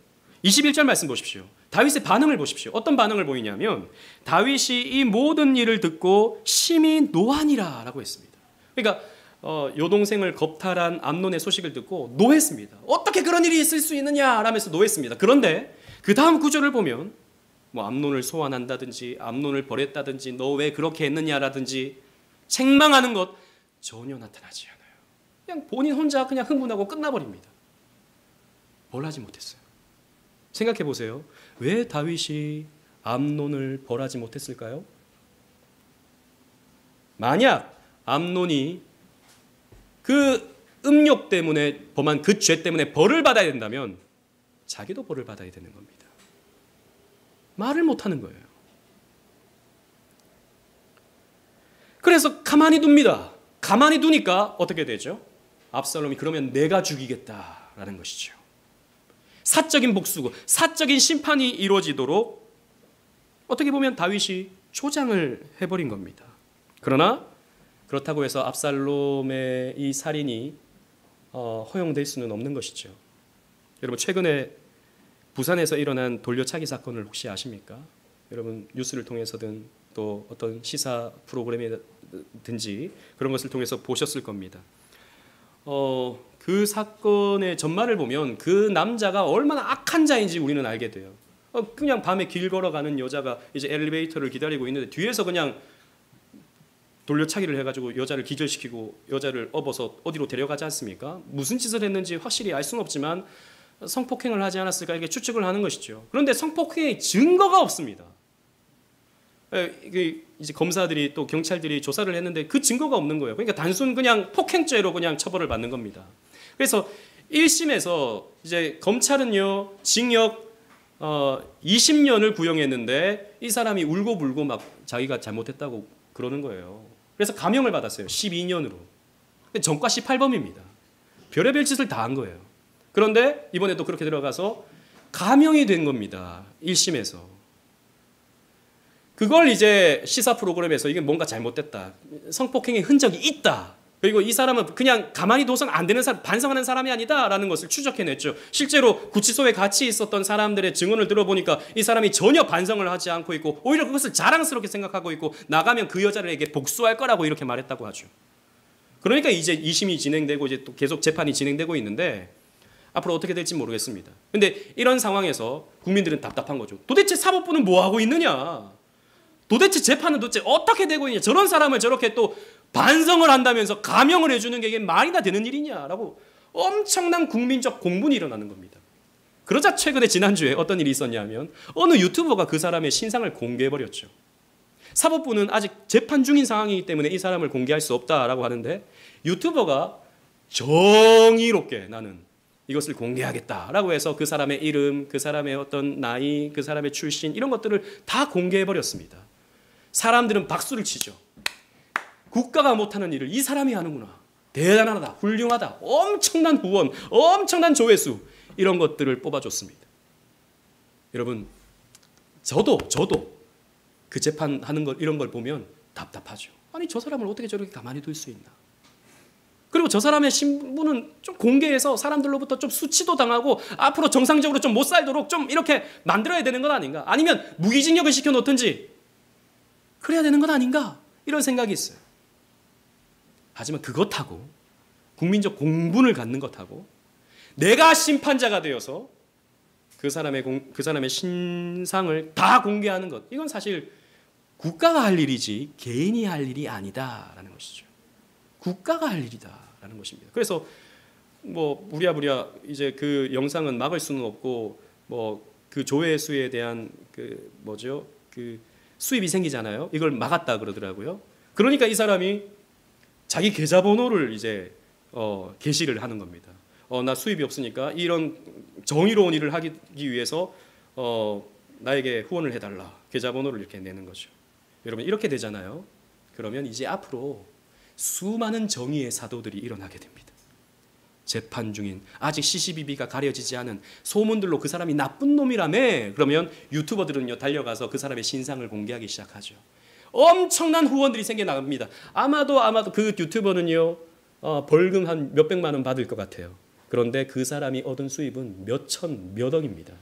21절 말씀 보십시오. 다윗의 반응을 보십시오. 어떤 반응을 보이냐면 다윗이 이 모든 일을 듣고 심히 노하니라 라고 했습니다. 그러니까 여동생을 겁탈한 암논의 소식을 듣고 노했습니다. 어떻게 그런 일이 있을 수 있느냐 라면서 노했습니다. 그런데 그 다음 구절을 보면 뭐 암논을 소환한다든지 암논을 벌했다든지 너 왜 그렇게 했느냐라든지 책망하는 것 전혀 나타나지 않아요. 그냥 본인 혼자 그냥 흥분하고 끝나버립니다. 뭘 하지 못했어요. 생각해 보세요. 왜 다윗이 암논을 벌하지 못했을까요? 만약 암논이 그 음욕 때문에 범한 그 죄 때문에 벌을 받아야 된다면 자기도 벌을 받아야 되는 겁니다. 말을 못하는 거예요. 그래서 가만히 둡니다. 가만히 두니까 어떻게 되죠? 압살롬이 그러면 내가 죽이겠다라는 것이죠. 사적인 복수고 사적인 심판이 이루어지도록 어떻게 보면 다윗이 조장을 해버린 겁니다. 그러나 그렇다고 해서 압살롬의 이 살인이 허용될 수는 없는 것이죠. 여러분 최근에 부산에서 일어난 돌려차기 사건을 혹시 아십니까? 여러분 뉴스를 통해서든 또 어떤 시사 프로그램이든지 그런 것을 통해서 보셨을 겁니다. 그 사건의 전말을 보면 그 남자가 얼마나 악한 자인지 우리는 알게 돼요. 그냥 밤에 길 걸어가는 여자가 이제 엘리베이터를 기다리고 있는데 뒤에서 그냥 돌려차기를 해가지고 여자를 기절시키고 여자를 업어서 어디로 데려가지 않습니까? 무슨 짓을 했는지 확실히 알 수는 없지만 성폭행을 하지 않았을까 이렇게 추측을 하는 것이죠. 그런데 성폭행의 증거가 없습니다. 이제 검사들이 또 경찰들이 조사를 했는데 그 증거가 없는 거예요. 그러니까 단순 그냥 폭행죄로 그냥 처벌을 받는 겁니다. 그래서 1심에서 이제 검찰은요 징역 20년을 구형했는데 이 사람이 울고불고 막 자기가 잘못했다고 그러는 거예요. 그래서 감형을 받았어요. 12년으로. 전과 18범입니다. 별의별 짓을 다 한 거예요. 그런데 이번에 또 그렇게 들어가서 감형이 된 겁니다. 1심에서. 그걸 이제 시사 프로그램에서 이게 뭔가 잘못됐다. 성폭행의 흔적이 있다. 그리고 이 사람은 그냥 가만히 둬서는 안 되는 사람, 반성하는 사람이 아니다라는 것을 추적해냈죠. 실제로 구치소에 같이 있었던 사람들의 증언을 들어보니까 이 사람이 전혀 반성을 하지 않고 있고 오히려 그것을 자랑스럽게 생각하고 있고 나가면 그 여자에게 복수할 거라고 이렇게 말했다고 하죠. 그러니까 이제 2심이 진행되고 이제 또 계속 재판이 진행되고 있는데 앞으로 어떻게 될지 모르겠습니다. 근데 이런 상황에서 국민들은 답답한 거죠. 도대체 사법부는 뭐 하고 있느냐? 도대체 재판은 도대체 어떻게 되고 있냐? 저런 사람을 저렇게 또 반성을 한다면서 감형을 해주는 게 이게 말이나 되는 일이냐라고 엄청난 국민적 공분이 일어나는 겁니다. 그러자 최근에 지난주에 어떤 일이 있었냐면 어느 유튜버가 그 사람의 신상을 공개해버렸죠. 사법부는 아직 재판 중인 상황이기 때문에 이 사람을 공개할 수 없다라고 하는데 유튜버가 정의롭게 나는 이것을 공개하겠다라고 해서 그 사람의 이름, 그 사람의 어떤 나이, 그 사람의 출신 이런 것들을 다 공개해버렸습니다. 사람들은 박수를 치죠. 국가가 못하는 일을 이 사람이 하는구나. 대단하다, 훌륭하다, 엄청난 후원, 엄청난 조회수 이런 것들을 뽑아줬습니다. 여러분, 저도 그 재판하는 걸 이런 걸 보면 답답하죠. 아니 저 사람을 어떻게 저렇게 가만히 둘 수 있나. 그리고 저 사람의 신분은 좀 공개해서 사람들로부터 좀 수치도 당하고 앞으로 정상적으로 좀 못 살도록 좀 이렇게 만들어야 되는 건 아닌가. 아니면 무기징역을 시켜놓든지 그래야 되는 건 아닌가. 이런 생각이 있어요. 하지만 그것하고 국민적 공분을 갖는 것하고 내가 심판자가 되어서 그 사람의 신상을 다 공개하는 것, 이건 사실 국가가 할 일이지 개인이 할 일이 아니다라는 것이죠. 국가가 할 일이다라는 것입니다. 그래서 뭐 부랴부랴 이제 그 영상은 막을 수는 없고 뭐 그 조회수에 대한 그 수입이 생기잖아요. 이걸 막았다 그러더라고요. 그러니까 이 사람이 자기 계좌번호를 이제 게시를 하는 겁니다. 나 수입이 없으니까 이런 정의로운 일을 하기 위해서 나에게 후원을 해달라. 계좌번호를 이렇게 내는 거죠. 여러분 이렇게 되잖아요. 그러면 이제 앞으로 수많은 정의의 사도들이 일어나게 됩니다. 재판 중인 아직 시시비비가 가려지지 않은 소문들로 그 사람이 나쁜 놈이라며 그러면 유튜버들은요 달려가서 그 사람의 신상을 공개하기 시작하죠. 엄청난 후원들이 생겨나갑니다. 아마도 그 유튜버는요 벌금 한 몇백만 원 받을 것 같아요. 그런데 그 사람이 얻은 수입은 몇천, 몇 억입니다.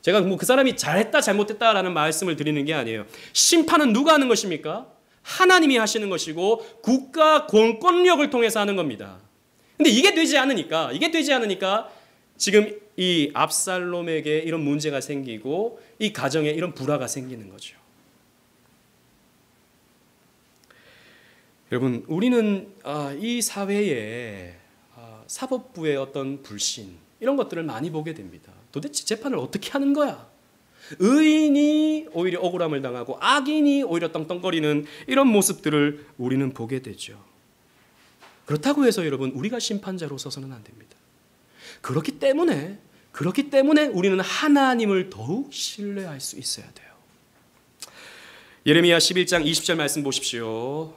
제가 뭐 그 사람이 잘했다 잘못했다라는 말씀을 드리는 게 아니에요. 심판은 누가 하는 것입니까? 하나님이 하시는 것이고 국가 권력을 통해서 하는 겁니다. 근데 이게 되지 않으니까 지금 이 압살롬에게 이런 문제가 생기고 이 가정에 이런 불화가 생기는 거죠. 여러분 우리는 이 사회에 사법부의 어떤 불신 이런 것들을 많이 보게 됩니다. 도대체 재판을 어떻게 하는 거야? 의인이 오히려 억울함을 당하고 악인이 오히려 떵떵거리는 이런 모습들을 우리는 보게 되죠. 그렇다고 해서 여러분 우리가 심판자로 서서는 안 됩니다. 그렇기 때문에 우리는 하나님을 더욱 신뢰할 수 있어야 돼요. 예레미야 11장 20절 말씀 보십시오.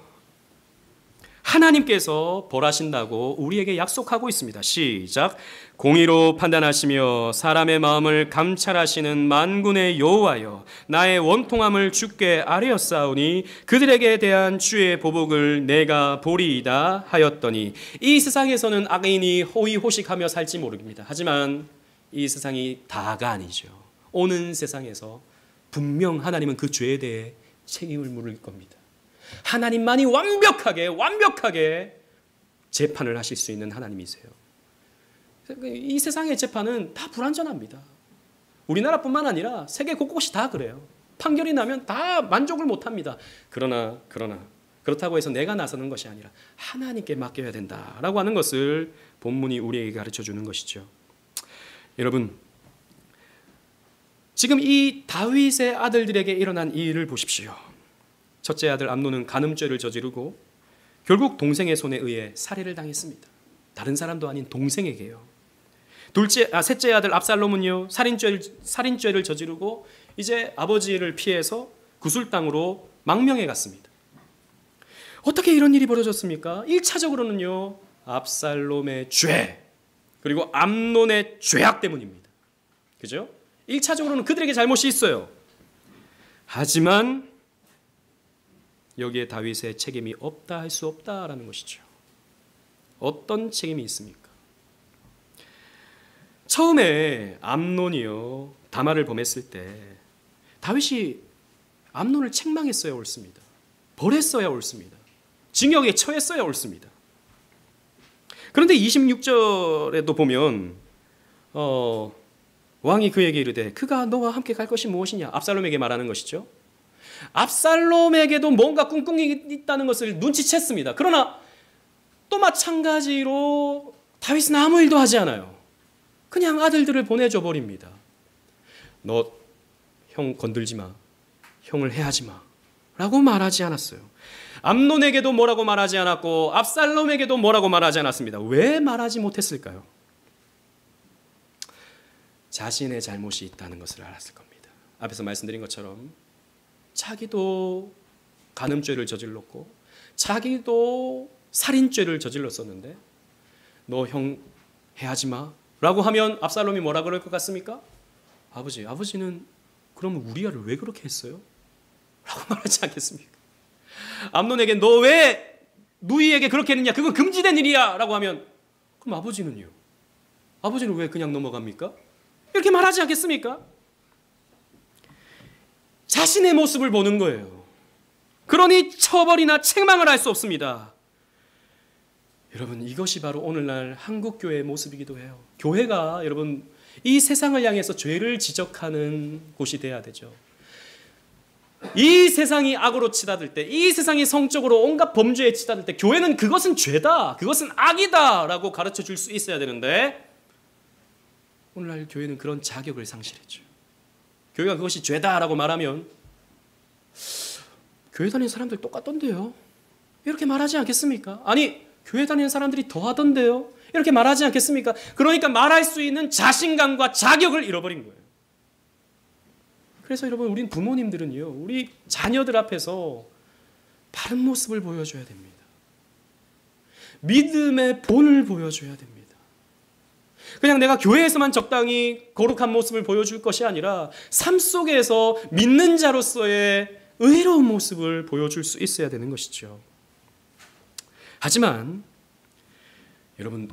하나님께서 벌하신다고 우리에게 약속하고 있습니다. 시작. 공의로 판단하시며 사람의 마음을 감찰하시는 만군의 여호와여, 나의 원통함을 주께 아뢰었사오니 그들에게 대한 주의 보복을 내가 보리이다 하였더니. 이 세상에서는 악인이 호의호식하며 살지 모릅니다. 하지만 이 세상이 다가 아니죠. 오는 세상에서 분명 하나님은 그 죄에 대해 책임을 물을 겁니다. 하나님만이 완벽하게 재판을 하실 수 있는 하나님이세요. 이 세상의 재판은 다 불완전합니다. 우리나라뿐만 아니라 세계 곳곳이 다 그래요. 판결이 나면 다 만족을 못합니다. 그러나 그렇다고 해서 내가 나서는 것이 아니라 하나님께 맡겨야 된다라고 하는 것을 본문이 우리에게 가르쳐주는 것이죠. 여러분 지금 이 다윗의 아들들에게 일어난 이 일을 보십시오. 첫째 아들 암논은 간음죄를 저지르고 결국 동생의 손에 의해 살해를 당했습니다. 다른 사람도 아닌 동생에게요. 셋째 아들 압살롬은요 살인죄를 저지르고 이제 아버지를 피해서 구술당으로 망명해 갔습니다. 어떻게 이런 일이 벌어졌습니까? 1차적으로는요 압살롬의 죄 그리고 암논의 죄악 때문입니다. 그죠? 1차적으로는 그들에게 잘못이 있어요. 하지만 여기에 다윗의 책임이 없다 할 수 없다라는 것이죠. 어떤 책임이 있습니까? 처음에 암논이요 다말을 범했을 때 다윗이 암논을 책망했어야 옳습니다. 벌했어야 옳습니다. 징역에 처했어야 옳습니다. 그런데 26절에도 보면 왕이 그에게 이르되 그가 너와 함께 갈 것이 무엇이냐? 압살롬에게 말하는 것이죠. 압살롬에게도 뭔가 꿍꿍이 있다는 것을 눈치챘습니다. 그러나 또 마찬가지로 다윗은 아무 일도 하지 않아요. 그냥 아들들을 보내줘 버립니다. 너 형 건들지 마. 형을 해하지 마. 라고 말하지 않았어요. 암논에게도 뭐라고 말하지 않았고 압살롬에게도 뭐라고 말하지 않았습니다. 왜 말하지 못했을까요? 자신의 잘못이 있다는 것을 알았을 겁니다. 앞에서 말씀드린 것처럼 자기도 간음죄를 저질렀고 자기도 살인죄를 저질렀었는데 너 형 해하지 마 라고 하면 압살롬이 뭐라 그럴 것 같습니까? 아버지는 그러면 우리아를 왜 그렇게 했어요? 라고 말하지 않겠습니까? 암논에게 너 왜 누이에게 그렇게 했느냐? 그건 금지된 일이야 라고 하면 그럼 아버지는요? 아버지는 왜 그냥 넘어갑니까? 이렇게 말하지 않겠습니까? 자신의 모습을 보는 거예요. 그러니 처벌이나 책망을 할 수 없습니다. 여러분, 이것이 바로 오늘날 한국교회의 모습이기도 해요. 교회가 여러분 이 세상을 향해서 죄를 지적하는 곳이 돼야 되죠. 이 세상이 악으로 치닫을 때, 이 세상이 성적으로 온갖 범죄에 치닫을 때 교회는 그것은 죄다, 그것은 악이다 라고 가르쳐 줄 수 있어야 되는데 오늘날 교회는 그런 자격을 상실했죠. 교회가 그것이 죄다라고 말하면 교회 다니는 사람들 똑같던데요? 이렇게 말하지 않겠습니까? 아니, 교회 다니는 사람들이 더 하던데요? 이렇게 말하지 않겠습니까? 그러니까 말할 수 있는 자신감과 자격을 잃어버린 거예요. 그래서 여러분, 우린 부모님들은요, 우리 자녀들 앞에서 바른 모습을 보여줘야 됩니다. 믿음의 본을 보여줘야 됩니다. 그냥 내가 교회에서만 적당히 거룩한 모습을 보여줄 것이 아니라 삶 속에서 믿는 자로서의 의로운 모습을 보여줄 수 있어야 되는 것이죠. 하지만 여러분,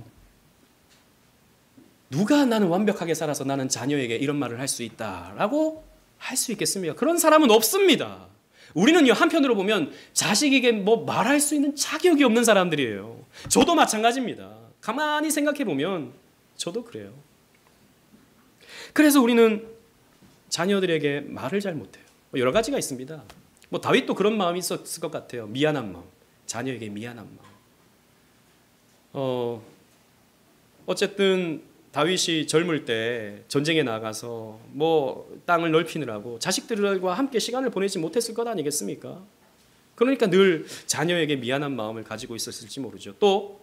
누가 나는 완벽하게 살아서 나는 자녀에게 이런 말을 할 수 있다라고 할 수 있겠습니까? 그런 사람은 없습니다. 우리는요, 한편으로 보면 자식에게 뭐 말할 수 있는 자격이 없는 사람들이에요. 저도 마찬가지입니다. 가만히 생각해 보면 저도 그래요. 그래서 우리는 자녀들에게 말을 잘 못해요. 여러 가지가 있습니다. 뭐 다윗도 그런 마음이 있었을 것 같아요. 미안한 마음, 자녀에게 미안한 마음. 어쨌든 다윗이 젊을 때 전쟁에 나가서 뭐 땅을 넓히느라고 자식들과 함께 시간을 보내지 못했을 것 아니겠습니까? 그러니까 늘 자녀에게 미안한 마음을 가지고 있었을지 모르죠. 또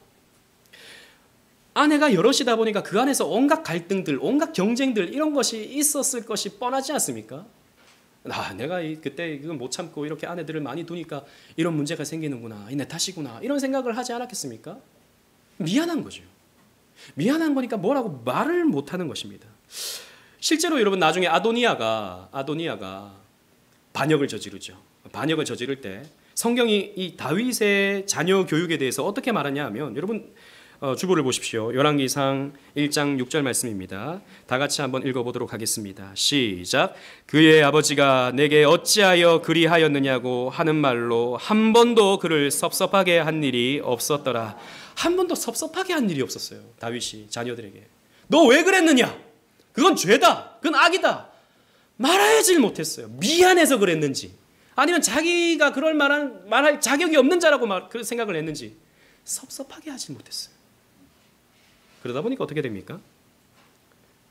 아내가 여럿이다 보니까 그 안에서 온갖 갈등들, 온갖 경쟁들 이런 것이 있었을 것이 뻔하지 않습니까? 내가 그때 이건 못 참고 이렇게 아내들을 많이 두니까 이런 문제가 생기는구나, 내 탓이구나, 이런 생각을 하지 않았겠습니까? 미안한 거죠. 미안한 거니까 뭐라고 말을 못하는 것입니다. 실제로 여러분, 나중에 아도니아가 반역을 저지르죠. 반역을 저지를 때 성경이 이 다윗의 자녀 교육에 대해서 어떻게 말하냐 하면, 여러분 주보를 보십시오. 열왕기상 1장 6절 말씀입니다. 다 같이 한번 읽어보도록 하겠습니다. 시작. 그의 아버지가 내게 어찌하여 그리하였느냐고 하는 말로 한 번도 그를 섭섭하게 한 일이 없었더라. 한 번도 섭섭하게 한 일이 없었어요. 다윗이 자녀들에게 너 왜 그랬느냐? 그건 죄다. 그건 악이다. 말하지 못했어요. 미안해서 그랬는지, 아니면 자기가 그럴 말할 자격이 없는 자라고 그 생각을 했는지 섭섭하게 하지 못했어요. 그러다 보니까 어떻게 됩니까?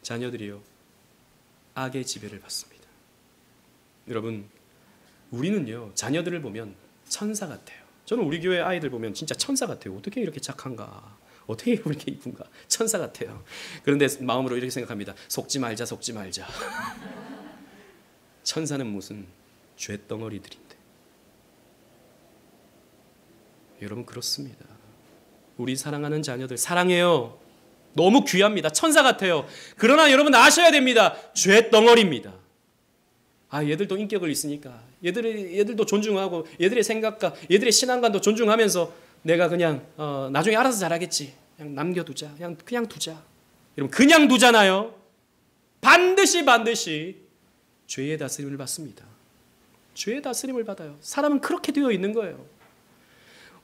자녀들이요, 악의 지배를 받습니다. 여러분, 우리는요, 자녀들을 보면 천사 같아요. 저는 우리 교회 아이들 보면 진짜 천사 같아요. 어떻게 이렇게 착한가? 어떻게 이렇게 이쁜가? 천사 같아요. 그런데 마음으로 이렇게 생각합니다. 속지 말자. 천사는 무슨 쇳덩어리들인데. 여러분, 그렇습니다. 우리 사랑하는 자녀들 사랑해요. 너무 귀합니다. 천사 같아요. 그러나 여러분 아셔야 됩니다. 쇳덩어리입니다. 얘들도 인격을 있으니까 얘들도 존중하고 얘들의 생각과 얘들의 신앙관도 존중하면서 내가 그냥 나중에 알아서 잘하겠지. 그냥 남겨두자. 그냥 두자. 여러분, 그냥 두잖아요. 반드시 죄의 다스림을 받습니다. 죄의 다스림을 받아요. 사람은 그렇게 되어 있는 거예요.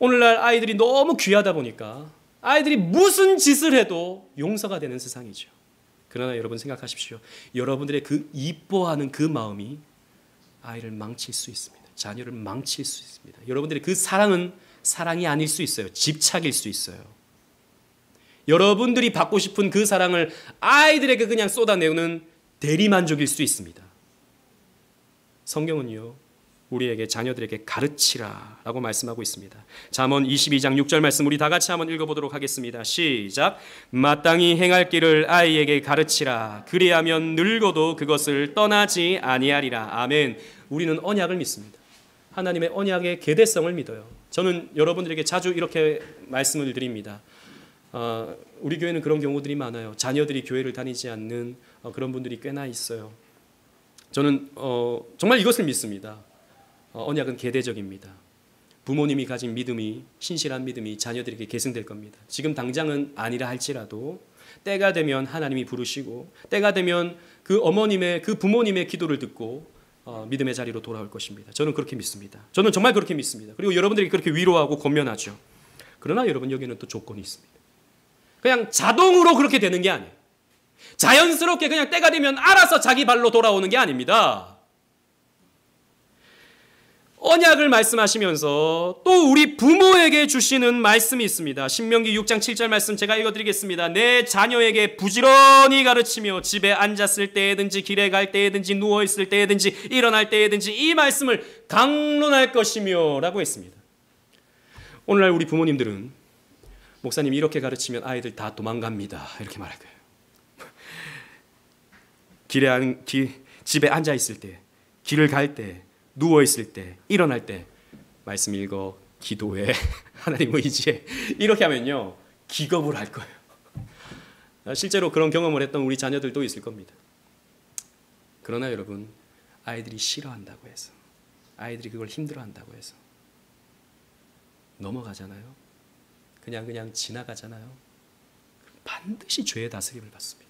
오늘날 아이들이 너무 귀하다 보니까 아이들이 무슨 짓을 해도 용서가 되는 세상이죠. 그러나 여러분 생각하십시오. 여러분들의 그 이뻐하는 그 마음이 아이를 망칠 수 있습니다. 자녀를 망칠 수 있습니다. 여러분들의 그 사랑은 사랑이 아닐 수 있어요. 집착일 수 있어요. 여러분들이 받고 싶은 그 사랑을 아이들에게 그냥 쏟아내는 대리만족일 수 있습니다. 성경은요, 우리에게 자녀들에게 가르치라라고 말씀하고 있습니다. 잠언 22장 6절 말씀 우리 다 같이 한번 읽어보도록 하겠습니다. 시작. 마땅히 행할 길을 아이에게 가르치라. 그리하면 늙어도 그것을 떠나지 아니하리라. 아멘. 우리는 언약을 믿습니다. 하나님의 언약의 계대성을 믿어요. 저는 여러분들에게 자주 이렇게 말씀을 드립니다. 우리 교회는 그런 경우들이 많아요. 자녀들이 교회를 다니지 않는 그런 분들이 꽤나 있어요. 저는 정말 이것을 믿습니다. 언약은 계대적입니다. 부모님이 가진 믿음이, 신실한 믿음이 자녀들에게 계승될 겁니다. 지금 당장은 아니라 할지라도 때가 되면 하나님이 부르시고 때가 되면 그 어머님의, 그 부모님의 기도를 듣고 믿음의 자리로 돌아올 것입니다. 저는 그렇게 믿습니다. 저는 정말 그렇게 믿습니다. 그리고 여러분들에게 그렇게 위로하고 권면하죠. 그러나 여러분, 여기는 또 조건이 있습니다. 그냥 자동으로 그렇게 되는 게 아니에요. 자연스럽게 그냥 때가 되면 알아서 자기 발로 돌아오는 게 아닙니다. 언약을 말씀하시면서 또 우리 부모에게 주시는 말씀이 있습니다. 신명기 6장 7절 말씀 제가 읽어드리겠습니다. 내 자녀에게 부지런히 가르치며 집에 앉았을 때에든지 길에 갈 때에든지 누워있을 때에든지 일어날 때에든지 이 말씀을 강론할 것이며 라고 했습니다. 오늘날 우리 부모님들은 목사님이 이렇게 가르치면 아이들 다 도망갑니다 이렇게 말할 거예요. 집에 앉아있을 때, 길을 갈 때, 누워있을 때, 일어날 때 말씀 읽어, 기도해, 하나님 의지해 이렇게 하면요 기겁을 할 거예요. 실제로 그런 경험을 했던 우리 자녀들도 있을 겁니다. 그러나 여러분, 아이들이 싫어한다고 해서, 아이들이 그걸 힘들어한다고 해서 넘어가잖아요. 그냥 지나가잖아요. 반드시 죄의 다스림을 받습니다.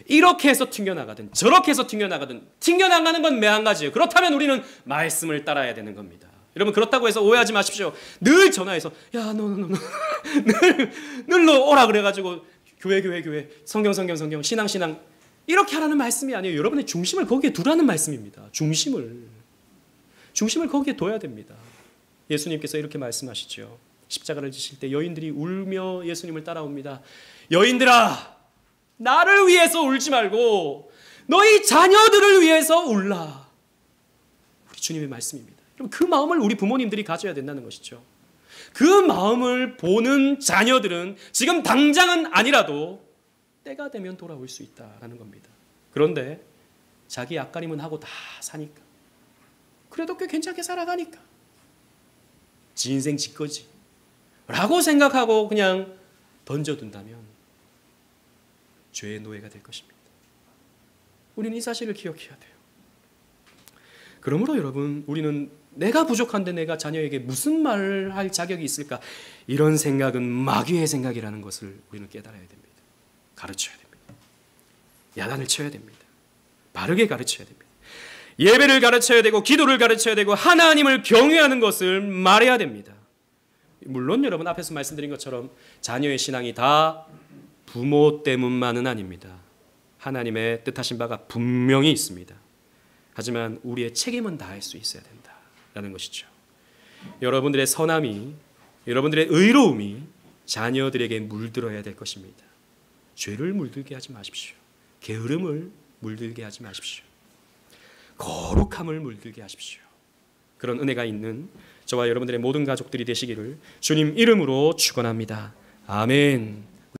이렇게 해서 튕겨나가든 저렇게 해서 튕겨나가든 튕겨나가는 건 매한 가지예요. 그렇다면 우리는 말씀을 따라야 되는 겁니다. 여러분, 그렇다고 해서 오해하지 마십시오. 늘 전화해서 야 너 늘 오라 그래가지고 교회 성경 신앙 이렇게 하라는 말씀이 아니에요. 여러분의 중심을 거기에 두라는 말씀입니다. 중심을 거기에 둬야 됩니다. 예수님께서 이렇게 말씀하시죠. 십자가를 지실 때 여인들이 울며 예수님을 따라옵니다. 여인들아, 나를 위해서 울지 말고 너희 자녀들을 위해서 울라. 우리 주님의 말씀입니다. 그 마음을 우리 부모님들이 가져야 된다는 것이죠. 그 마음을 보는 자녀들은 지금 당장은 아니라도 때가 되면 돌아올 수 있다는 겁니다. 그런데 자기 앞가림은 하고 다 사니까, 그래도 꽤 괜찮게 살아가니까 지 인생 지 거지 라고 생각하고 그냥 던져둔다면 죄의 노예가 될 것입니다. 우리는 이 사실을 기억해야 돼요. 그러므로 여러분, 우리는 내가 부족한데 내가 자녀에게 무슨 말을 할 자격이 있을까? 이런 생각은 마귀의 생각이라는 것을 우리는 깨달아야 됩니다. 가르쳐야 됩니다. 야단을 쳐야 됩니다. 바르게 가르쳐야 됩니다. 예배를 가르쳐야 되고 기도를 가르쳐야 되고 하나님을 경외하는 것을 말해야 됩니다. 물론 여러분, 앞에서 말씀드린 것처럼 자녀의 신앙이 다 부모 때문만은 아닙니다. 하나님의 뜻하신 바가 분명히 있습니다. 하지만 우리의 책임은 다할 수 있어야 된다라는 것이죠. 여러분들의 선함이, 여러분들의 의로움이 자녀들에게 물들어야 될 것입니다. 죄를 물들게 하지 마십시오. 게으름을 물들게 하지 마십시오. 거룩함을 물들게 하십시오. 그런 은혜가 있는 저와 여러분들의 모든 가족들이 되시기를 주님 이름으로 축원합니다. 아멘.